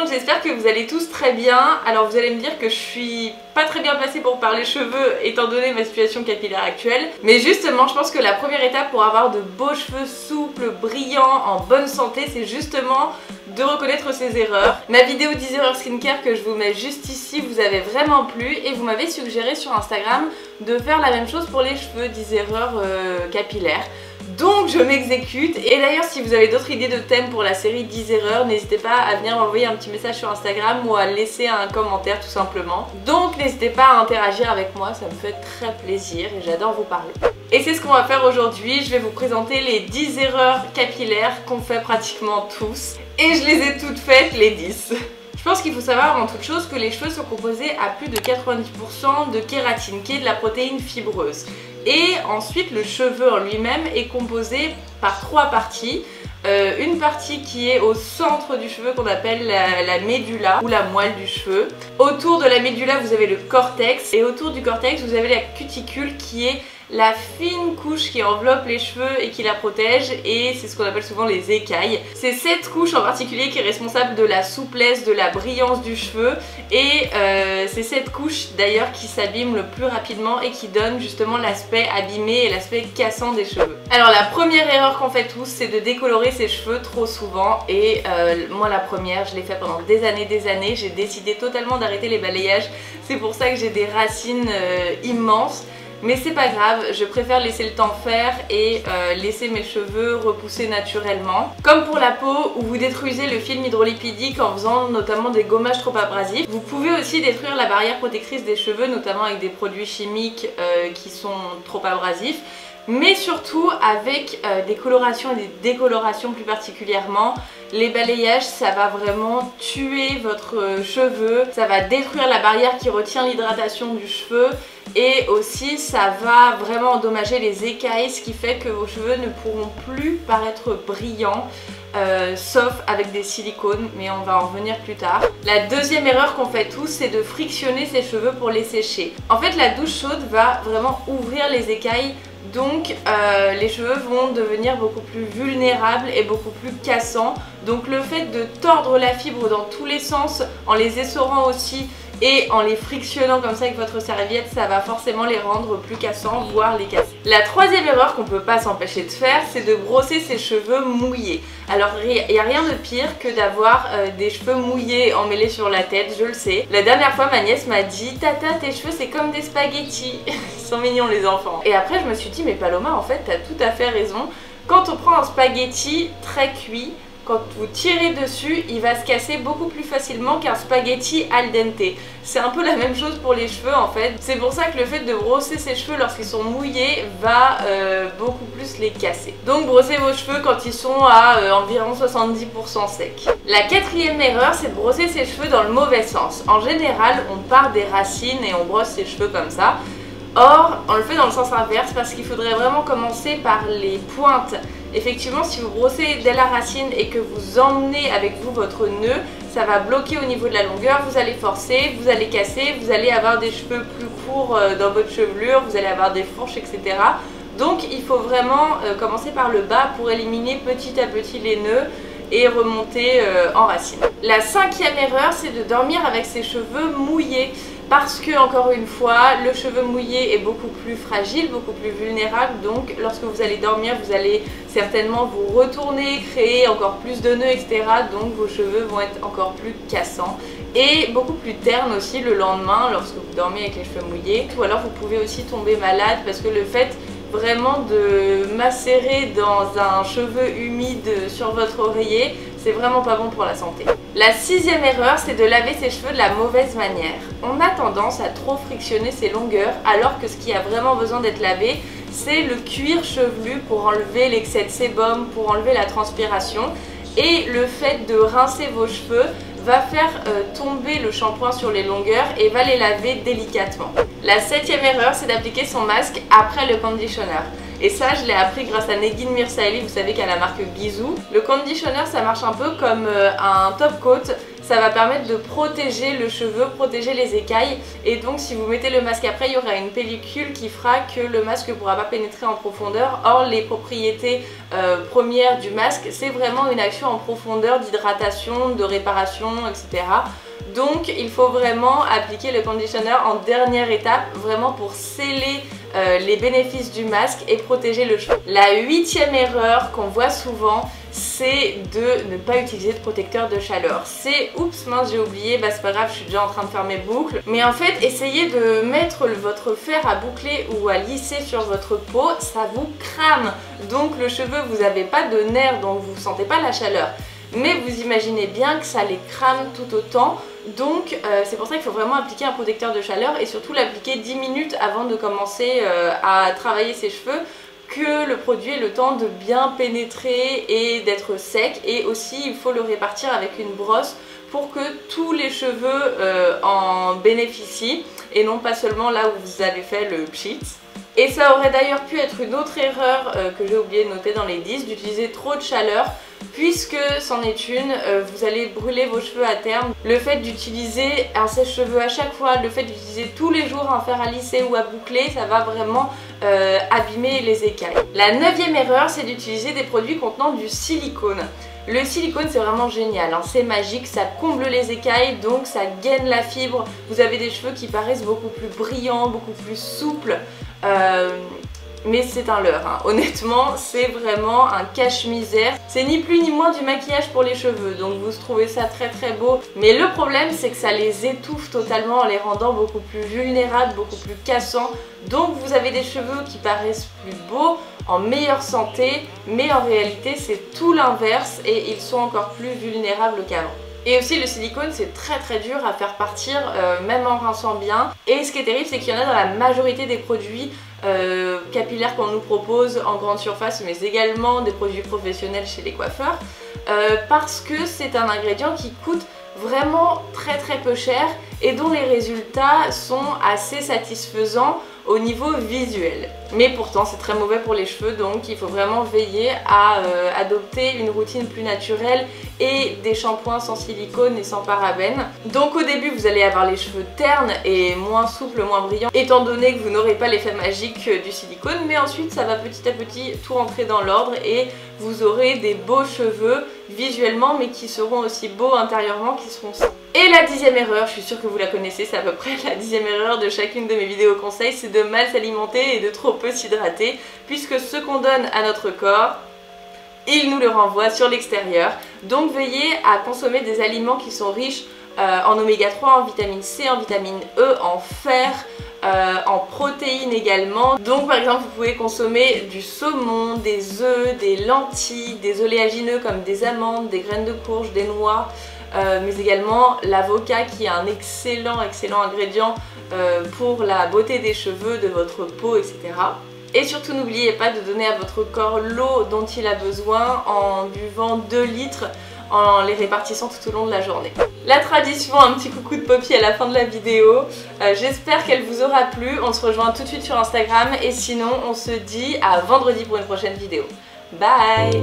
monde, j'espère que vous allez tous très bien. Alors vous allez me dire que je suis pas très bien placée pour parler cheveux étant donné ma situation capillaire actuelle. Mais justement, je pense que la première étape pour avoir de beaux cheveux souples, brillants, en bonne santé, c'est justement de reconnaître ses erreurs. Ma vidéo 10 erreurs skincare que je vous mets juste ici vous avait vraiment plu et vous m'avez suggéré sur Instagram de faire la même chose pour les cheveux, 10 erreurs capillaires. Donc je m'exécute, et d'ailleurs si vous avez d'autres idées de thèmes pour la série 10 erreurs, n'hésitez pas à venir m'envoyer un petit message sur Instagram ou à laisser un commentaire tout simplement. Donc n'hésitez pas à interagir avec moi, ça me fait très plaisir et j'adore vous parler. Et c'est ce qu'on va faire aujourd'hui, je vais vous présenter les 10 erreurs capillaires qu'on fait pratiquement tous. Et je les ai toutes faites, les 10. Je pense qu'il faut savoir avant toute chose que les cheveux sont composés à plus de 90% de kératine, qui est de la protéine fibreuse. Et ensuite le cheveu en lui-même est composé par 3 parties. Une partie qui est au centre du cheveu qu'on appelle la médula ou la moelle du cheveu. Autour de la médula vous avez le cortex et autour du cortex vous avez la cuticule qui est la fine couche qui enveloppe les cheveux et qui la protège, et c'est ce qu'on appelle souvent les écailles. C'est cette couche en particulier qui est responsable de la souplesse, de la brillance du cheveu, et c'est cette couche d'ailleurs qui s'abîme le plus rapidement et qui donne justement l'aspect abîmé et l'aspect cassant des cheveux. Alors la première erreur qu'on fait tous, c'est de décolorer ses cheveux trop souvent, et moi la première, je l'ai fait pendant des années, j'ai décidé totalement d'arrêter les balayages, c'est pour ça que j'ai des racines immenses. Mais c'est pas grave, je préfère laisser le temps faire et laisser mes cheveux repousser naturellement. Comme pour la peau où vous détruisez le film hydrolipidique en faisant notamment des gommages trop abrasifs, vous pouvez aussi détruire la barrière protectrice des cheveux, notamment avec des produits chimiques qui sont trop abrasifs. Mais surtout avec des colorations et des décolorations plus particulièrement. Les balayages, ça va vraiment tuer votre cheveu, ça va détruire la barrière qui retient l'hydratation du cheveu, et aussi ça va vraiment endommager les écailles, ce qui fait que vos cheveux ne pourront plus paraître brillants. Sauf avec des silicones, mais on va en revenir plus tard. La deuxième erreur qu'on fait tous, c'est de frictionner ses cheveux pour les sécher. En fait la douche chaude va vraiment ouvrir les écailles, donc les cheveux vont devenir beaucoup plus vulnérables et beaucoup plus cassants. Donc le fait de tordre la fibre dans tous les sens, en les essorant aussi et en les frictionnant comme ça avec votre serviette, ça va forcément les rendre plus cassants, voire les casser. La troisième erreur qu'on peut pas s'empêcher de faire, c'est de brosser ses cheveux mouillés. Alors il n'y a rien de pire que d'avoir des cheveux mouillés emmêlés sur la tête, je le sais. La dernière fois ma nièce m'a dit « Tata, tes cheveux c'est comme des spaghettis ». Ils sont mignons les enfants. Et après je me suis dit « Mais Paloma, en fait t'as tout à fait raison. Quand on prend un spaghetti très cuit, quand vous tirez dessus, il va se casser beaucoup plus facilement qu'un spaghetti al dente. C'est un peu la même chose pour les cheveux en fait. C'est pour ça que le fait de brosser ses cheveux lorsqu'ils sont mouillés va beaucoup plus les casser. Donc brossez vos cheveux quand ils sont à environ 70% secs. La quatrième erreur, c'est de brosser ses cheveux dans le mauvais sens. En général, on part des racines et on brosse ses cheveux comme ça. Or, on le fait dans le sens inverse parce qu'il faudrait vraiment commencer par les pointes. Effectivement, si vous brossez dès la racine et que vous emmenez avec vous votre nœud, ça va bloquer au niveau de la longueur, vous allez forcer, vous allez casser, vous allez avoir des cheveux plus courts dans votre chevelure, vous allez avoir des fourches, etc. Donc il faut vraiment commencer par le bas pour éliminer petit à petit les nœuds et remonter en racine. La cinquième erreur, c'est de dormir avec ses cheveux mouillés. Parce que, encore une fois, le cheveu mouillé est beaucoup plus fragile, beaucoup plus vulnérable, donc lorsque vous allez dormir, vous allez certainement vous retourner, créer encore plus de nœuds, etc. Donc vos cheveux vont être encore plus cassants et beaucoup plus ternes aussi le lendemain lorsque vous dormez avec les cheveux mouillés. Ou alors vous pouvez aussi tomber malade parce que le fait vraiment de macérer dans un cheveu humide sur votre oreiller, c'est vraiment pas bon pour la santé. La sixième erreur, c'est de laver ses cheveux de la mauvaise manière. On a tendance à trop frictionner ses longueurs alors que ce qui a vraiment besoin d'être lavé, c'est le cuir chevelu pour enlever l'excès de sébum, pour enlever la transpiration. Et le fait de rincer vos cheveux va faire tomber le shampoing sur les longueurs et va les laver délicatement. La septième erreur, c'est d'appliquer son masque après le conditioner. Et ça, je l'ai appris grâce à Negin Mirsaeli, vous savez qu'elle a la marque Ghizou. Le conditioner, ça marche un peu comme un top coat. ça va permettre de protéger le cheveu, protéger les écailles. Et donc si vous mettez le masque après, il y aura une pellicule qui fera que le masque ne pourra pas pénétrer en profondeur. Or les propriétés premières du masque, c'est vraiment une action en profondeur d'hydratation, de réparation, etc. Donc il faut vraiment appliquer le conditioner en dernière étape, vraiment pour sceller les bénéfices du masque et protéger le cheveu. La 8e erreur qu'on voit souvent, c'est de ne pas utiliser de protecteur de chaleur. C'est oups mince j'ai oublié, bah c'est pas grave, je suis déjà en train de faire mes boucles. Mais en fait essayez de mettre votre fer à boucler ou à lisser sur votre peau, ça vous crame. Donc le cheveu, vous n'avez pas de nerfs, donc vous ne sentez pas la chaleur. Mais vous imaginez bien que ça les crame tout autant. Donc c'est pour ça qu'il faut vraiment appliquer un protecteur de chaleur et surtout l'appliquer 10 minutes avant de commencer à travailler ses cheveux, que le produit ait le temps de bien pénétrer et d'être sec. Et aussi il faut le répartir avec une brosse pour que tous les cheveux en bénéficient et non pas seulement là où vous avez fait le pchit. Et ça aurait d'ailleurs pu être une autre erreur que j'ai oublié de noter dans les 10, d'utiliser trop de chaleur, puisque c'en est une, vous allez brûler vos cheveux à terme. Le fait d'utiliser un sèche-cheveux à chaque fois, le fait d'utiliser tous les jours un fer à lisser ou à boucler, ça va vraiment abîmer les écailles. La 9e erreur, c'est d'utiliser des produits contenant du silicone. Le silicone c'est vraiment génial, hein, c'est magique, ça comble les écailles, donc ça gaine la fibre. Vous avez des cheveux qui paraissent beaucoup plus brillants, beaucoup plus souples. Mais c'est un leurre, hein. Honnêtement c'est vraiment un cache-misère. C'est ni plus ni moins du maquillage pour les cheveux, donc vous trouvez ça très très beau. Mais le problème c'est que ça les étouffe totalement en les rendant beaucoup plus vulnérables, beaucoup plus cassants. Donc vous avez des cheveux qui paraissent plus beaux, en meilleure santé, mais en réalité c'est tout l'inverse et ils sont encore plus vulnérables qu'avant. Et aussi le silicone c'est très très dur à faire partir même en rinçant bien. Et ce qui est terrible c'est qu'il y en a dans la majorité des produits capillaires qu'on nous propose en grande surface, mais également des produits professionnels chez les coiffeurs, parce que c'est un ingrédient qui coûte vraiment très très peu cher et dont les résultats sont assez satisfaisants au niveau visuel. Mais pourtant c'est très mauvais pour les cheveux, donc il faut vraiment veiller à adopter une routine plus naturelle et des shampoings sans silicone et sans parabènes. Donc au début vous allez avoir les cheveux ternes et moins souples, moins brillants, étant donné que vous n'aurez pas l'effet magique du silicone, mais ensuite ça va petit à petit tout rentrer dans l'ordre et vous aurez des beaux cheveux visuellement, mais qui seront aussi beaux intérieurement, qui seront sains. Et la 10e erreur, je suis sûre que vous la connaissez, c'est à peu près la 10e erreur de chacune de mes vidéos conseils, c'est de mal s'alimenter et de trop peu s'hydrater, puisque ce qu'on donne à notre corps, il nous le renvoie sur l'extérieur. Donc veillez à consommer des aliments qui sont riches en oméga 3, en vitamine C, en vitamine E, en fer, en protéines également. Donc par exemple vous pouvez consommer du saumon, des œufs, des lentilles, des oléagineux comme des amandes, des graines de courge, des noix, mais également l'avocat qui est un excellent ingrédient pour la beauté des cheveux, de votre peau, etc. Et surtout n'oubliez pas de donner à votre corps l'eau dont il a besoin en buvant 2 litres, en les répartissant tout au long de la journée. La tradition, un petit coucou de Poppy à la fin de la vidéo. J'espère qu'elle vous aura plu. On se rejoint tout de suite sur Instagram et sinon on se dit à vendredi pour une prochaine vidéo. Bye!